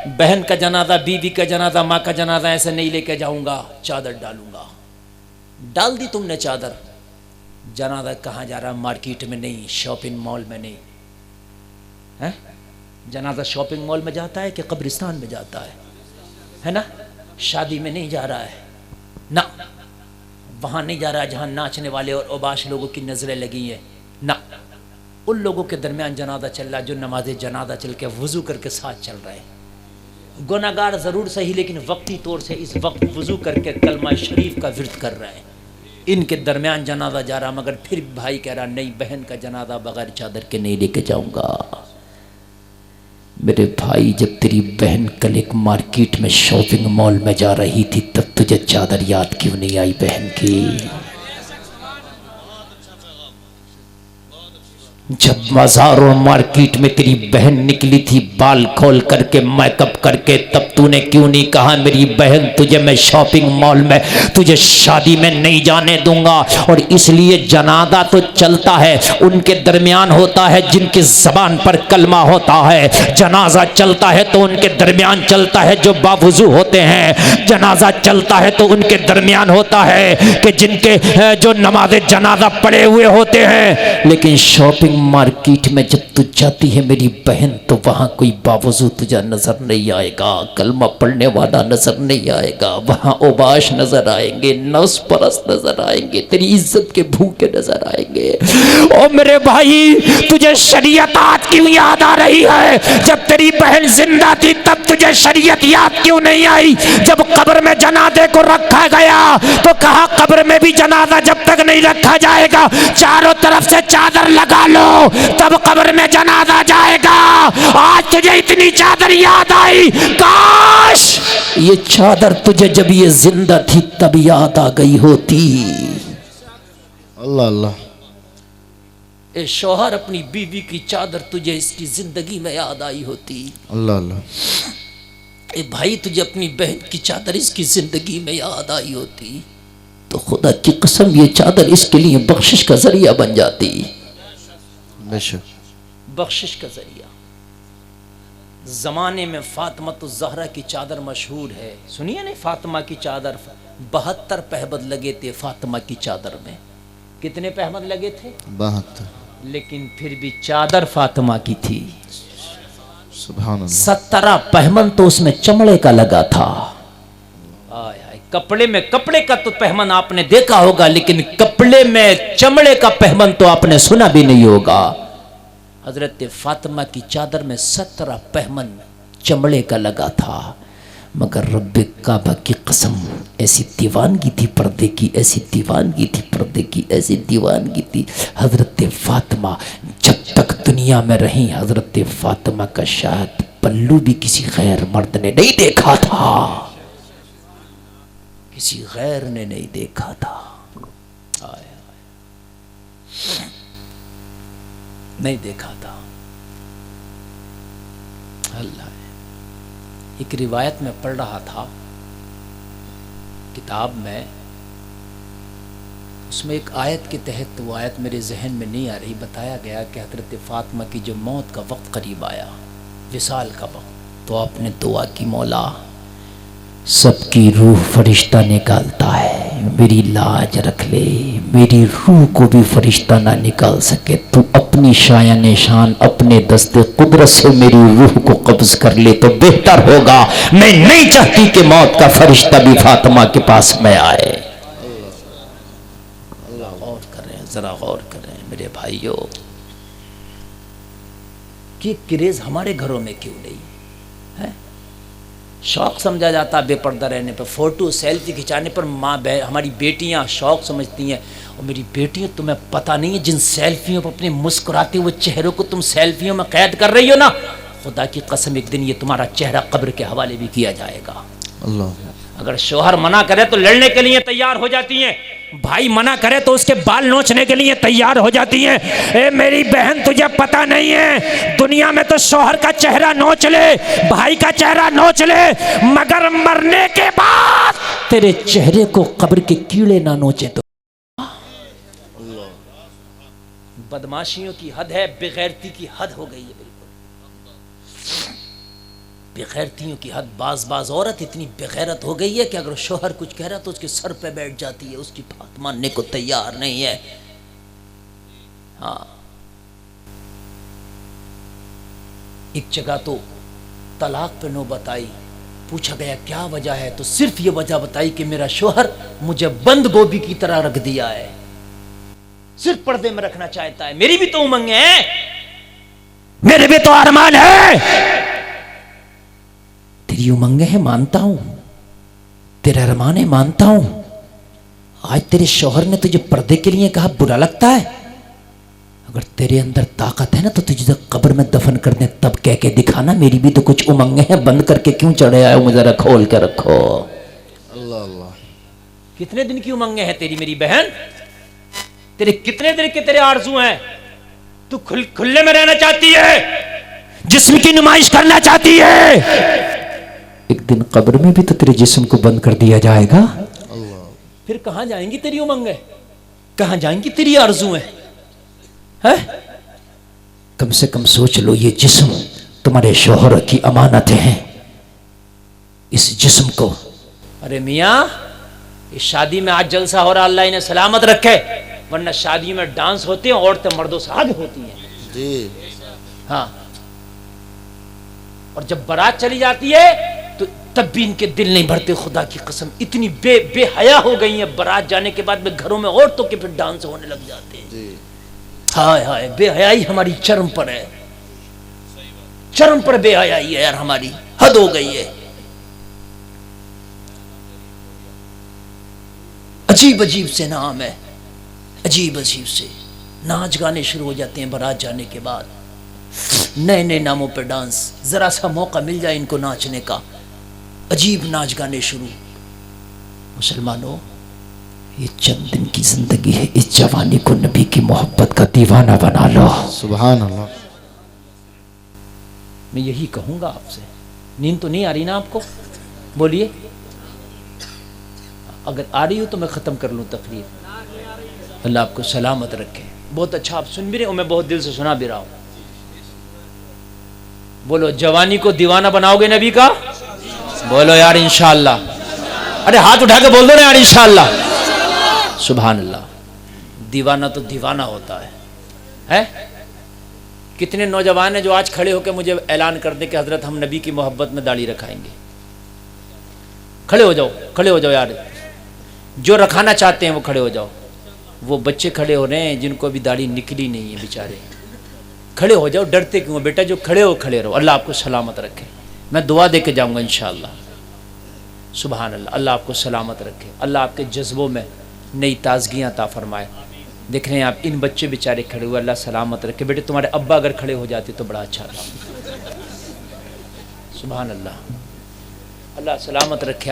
بہن کا جنازہ، بیوی کا جنازہ، ماں کا جنازہ ایسے نہیں لے کے جاؤں گا، چادر ڈالوں گا۔ ڈال دی تم نے چادر، جنازہ کہاں جا رہا؟ مارکیٹ میں نہیں، شاپنگ مال میں نہیں۔ جنازہ شاپنگ مال میں جاتا ہے کہ قبرستان میں جاتا ہے نا؟ شادی میں نہیں جا رہا ہے، نہ وہاں نہیں جا رہا جہاں ناچنے والے اور اوباش لوگوں کی نظریں لگی ہیں، نہ ان لوگوں کے درمیان جنازہ چل رہا ہے جو نماز جنازہ چل کے وضو کر کے ساتھ چل رہے ہیں۔ گناہگار ضرور صحیح، لیکن وقتی طور سے اس وقت وضو کر کے کلمہ شریف کا ورد کر رہے ہیں۔ ان کے درمیان جنازہ جا رہا، مگر پھر بھائی کہہ رہا نہیں، بہن کا جنازہ بغیر چادر کے نہیں لے کے جاؤں گا۔ میرے بھائی، جب تیری بہن کل ایک مارکیٹ میں شاپنگ مال میں جا رہی تھی تب تجھے چادر یاد کیوں نہیں آئی بہن کی؟ جب بازار اور مارکیٹ میں تیری بہن نکلی تھی بال کھول کر کے، میک اپ کر کے، تب تو نے کیوں نہیں کہا میری بہن تجھے میں شاپنگ مال میں، تجھے شادی میں نہیں جانے دوں گا؟ اور اس لیے جنازہ تو چلتا ہے، ان کے درمیان ہوتا ہے جن کی زبان پر کلمہ ہوتا ہے۔ جنازہ چلتا ہے تو ان کے درمیان چلتا ہے جو باوضو ہوتے ہیں۔ جنازہ چلتا ہے تو ان کے درمیان ہوتا ہے کہ جن کے جو نماز جنازہ پڑھے ہوئے ہوتے ہیں۔ لیکن شاپنگ مارکیٹ میں جب تو جاتی ہے میری بہن تو وہاں کوئی باوضو تجھے نظر نہیں آئے گا، کلمہ پڑھنے والا نظر نہیں آئے گا، وہاں اوباش نظر آئیں گے، نفس پرست نظر آئیں گے، تیری عزت کے بھوکے نظر آئیں گے۔ او میرے بھائی، تجھے شریعت آج کیوں یاد آ رہی ہے؟ جب تیری بہن زندہ تھی تب تجھے شریعت یاد کیوں نہیں آئی؟ جب قبر میں جنازے کو رکھا گیا تو کہا قبر میں بھی جنازہ جب تک نہیں رکھا جائے گا چاروں طرف سے چادر لگا لو، تب قبر میں جنازہ جائے گا۔ آج تجھے اتنی چادر یاد آئی، کاش یہ چادر تجھے جب یہ زندہ تھی تب یاد آ گئی ہوتی۔ اللہ اللہ۔ اے شوہر، اپنی بیوی کی چادر تجھے اس کی زندگی میں یاد آئی ہوتی۔ اللہ اللہ۔ اے بھائی، تجھے اپنی بہن کی چادر اس کی زندگی میں یاد آئی ہوتی تو خدا کی قسم یہ چادر اس کے لیے بخشش کا ذریعہ بن جاتی۔ بے شک۔ بخشش کا ذریعہ۔ زمانے میں فاطمہ الزہرا کی چادر مشہور ہے، سنیے نہیں؟ فاطمہ کی چادر 72 پہبند لگے تھے فاطمہ کی چادر میں۔ کتنے پہبند لگے تھے؟ 72۔ لیکن پھر بھی چادر فاطمہ کی تھی۔ سبحان اللہ۔ 17 پہبند تو اس میں چمڑے کا لگا تھا۔ کپڑے میں کپڑے کا تو پہبند آپ نے دیکھا ہوگا، لیکن کپڑے میں چمڑے کا پہبند تو آپ نے سنا بھی نہیں ہوگا۔ حضرت فاطمہ کی چادر میں 17 پہبند چمڑے کا لگا تھا، مگر رب کعبہ کی قسم ایسی دیوانگی تھی پردے کی، ایسی دیوانگی تھی پردے کی، ایسی دیوانگی تھی۔ حضرت فاطمہ جب تک دنیا میں رہیں، حضرت فاطمہ کا شاید پلو بھی کسی غیر مرد نے نہیں دیکھا تھا، کسی غیر نے نہیں دیکھا تھا۔ نہیں دیکھا تھا۔ اللہ ہے۔ ایک روایت میں پڑھ رہا تھا کتاب میں، اس میں ایک آیت کے تحت، وہ آیت میرے ذہن میں نہیں آ رہی، بتایا گیا کہ حضرت فاطمہ کی جو موت کا وقت قریب آیا، وصال کا وقت، تو آپ نے دعا کی، مولا سب کی روح فرشتہ نکالتا ہے، میری لاج رکھ لے، میری روح کو بھی فرشتہ نہ نکال سکے، تو اپنی شایان شان اپنے دست قدرت سے میری روح کو قبض کر لے تو بہتر ہوگا۔ میں نہیں چاہتی کہ موت کا فرشتہ بھی فاطمہ کے پاس میں آئے۔ غور کریں، ذرا غور کریں میرے بھائیوں، کہ کریز ہمارے گھروں میں کیوں نہیں ہے؟ شوق سمجھا جاتا بے پردہ رہنے پر، فوٹو سیلفی کھچانے پر ماں ہماری بیٹیاں شوق سمجھتی ہیں، اور میری بیٹیاں تمہیں پتہ نہیں ہے جن سیلفیوں پر اپنے مسکراتے ہوئے چہروں کو تم سیلفیوں میں قید کر رہی ہو نا، خدا کی قسم ایک دن یہ تمہارا چہرہ قبر کے حوالے بھی کیا جائے گا۔ اللہ۔ اگر شوہر منع کرے تو لڑنے کے لیے تیار ہو جاتی ہیں، بھائی منع کرے تو اس کے بال نوچنے کے لیے تیار ہو جاتی ہیں۔ اے میری بہن، تجھے پتہ نہیں ہے دنیا میں تو شوہر کا چہرہ نوچ لے، بھائی کا چہرہ نوچ لے، مگر مرنے کے بعد تیرے چہرے کو قبر کے کیڑے نہ نوچے تو۔ بدماشیوں کی حد ہے، بے غیرتی کی حد ہو گئی ہے بالکل۔ بغیرتیوں کی حد. بعض عورت اتنی بغیرت ہو گئی ہے کہ اگر شوہر کچھ کہہ رہا تو اس کے سر پہ بیٹھ جاتی ہے, اس کی بات ماننے کو تیار نہیں ہے. ہاں, ایک جگہ تو طلاق پہ نوبت آئی, پوچھا گیا کیا وجہ ہے, تو صرف یہ وجہ بتائی کہ میرا شوہر مجھے بند گوبھی کی طرح رکھ دیا ہے, صرف پردے میں رکھنا چاہتا ہے. میری بھی تو امنگیں ہیں, میرے بھی تو ارمان ہے. تیری امنگیں ہیں مانتا ہوں, تیرے ارمان ہے مانتا ہوں. آج تیرے شوہر نے تجھے پردے کے لیے کہا, برا لگتا ہے؟ اگر تیرے اندر طاقت ہے نا تو تجھے قبر میں دفن کر دیں, تب کہہ کے دکھانا میری بھی تو کچھ امنگیں ہیں, بند کر کے کیوں چڑھے آئے ہو, مجھے ذرا کھول کے رکھو. اللہ اللہ. کتنے دن کی امنگیں ہیں تیری میری بہن, تیرے کتنے دن کے تیرے آرزو ہیں؟ تو کھلے میں رہنا چاہتی ہے, جسم کی نمائش کرنا چاہتی ہے, ایک دن قبر میں بھی تو تیرے جسم کو بند کر دیا جائے گا. اللہ. پھر کہاں جائیں گی تیری امنگیں, کہاں جائیں گی تیری آرزویں ہیں؟ کم سے کم سوچ لو, یہ جسم تمہارے شوہر کی امانت ہیں, اس جسم کو. ارے میاں, اس شادی میں آج جلسہ ہو رہا, اللہ انہیں سلامت رکھے, ورنہ شادی میں ڈانس ہوتے ہیں, عورتیں مردوں سے آگے ہوتی ہیں. جی. ہاں, اور جب بارات چلی جاتی ہے تو تب بھی ان کے دل نہیں بھرتے, خدا کی قسم اتنی بے حیا ہو گئی ہیں. بارات جانے کے بعد میں گھروں میں عورتوں کے پھر ڈانس ہونے لگ جاتے ہیں. جی. ہائے ہائے, بے حیائی ہماری چرم پر ہے, چرم پر بے حیائی ہے یار, ہماری حد ہو گئی ہے. عجیب عجیب سے نام ہے, عجیب عجیب سے ناچ گانے شروع ہو جاتے ہیں بارات جانے کے بعد, نئے نئے ناموں پہ ڈانس. ذرا سا موقع مل جائے ان کو ناچنے کا, عجیب ناچ گانے شروع. مسلمانوں, یہ چند دن کی زندگی ہے, اس جوانی کو نبی کی محبت کا دیوانہ بنا لو. سبحان اللہ. میں یہی کہوں گا آپ سے. نیند تو نہیں آ رہی نا آپ کو؟ بولیے, اگر آ رہی ہو تو میں ختم کر لوں تقریر. اللہ آپ کو سلامت رکھے. بہت اچھا آپ سن بھی رہے ہو, میں بہت دل سے سنا بھی رہا ہوں. بولو, جوانی کو دیوانہ بناؤ گے نبی کا؟ بولو یار انشاءاللہ. ارے ہاتھ اٹھا کے بول دو نا یار انشاءاللہ. سبحان اللہ. دیوانہ تو دیوانہ ہوتا ہے. کتنے نوجوان ہیں جو آج کھڑے ہو کے مجھے اعلان کر دیں کہ حضرت ہم نبی کی محبت میں داڑھی رکھائیں گے. کھڑے ہو جاؤ, کھڑے ہو جاؤ یار, جو رکھانا چاہتے ہیں وہ کھڑے ہو جاؤ. وہ بچے کھڑے ہو رہے ہیں جن کو ابھی داڑھی نکلی نہیں ہے بیچارے, کھڑے ہو جاؤ, ڈرتے کیوں بیٹا, جو کھڑے ہو کھڑے رہو. اللہ آپ کو سلامت رکھے. میں دعا دے کے جاؤں گا انشاءاللہ. سبحان اللہ. اللہ آپ کو سلامت رکھے, اللہ آپ کے جذبوں میں نئی تازگیاں عطا فرمائے. دیکھ رہے ہیں آپ, ان بچے بیچارے کھڑے ہوئے, اللہ سلامت رکھے. بیٹے تمہارے ابا اگر کھڑے ہو جاتے تو بڑا اچھا تھا. سبحان اللہ. اللہ سلامت رکھے.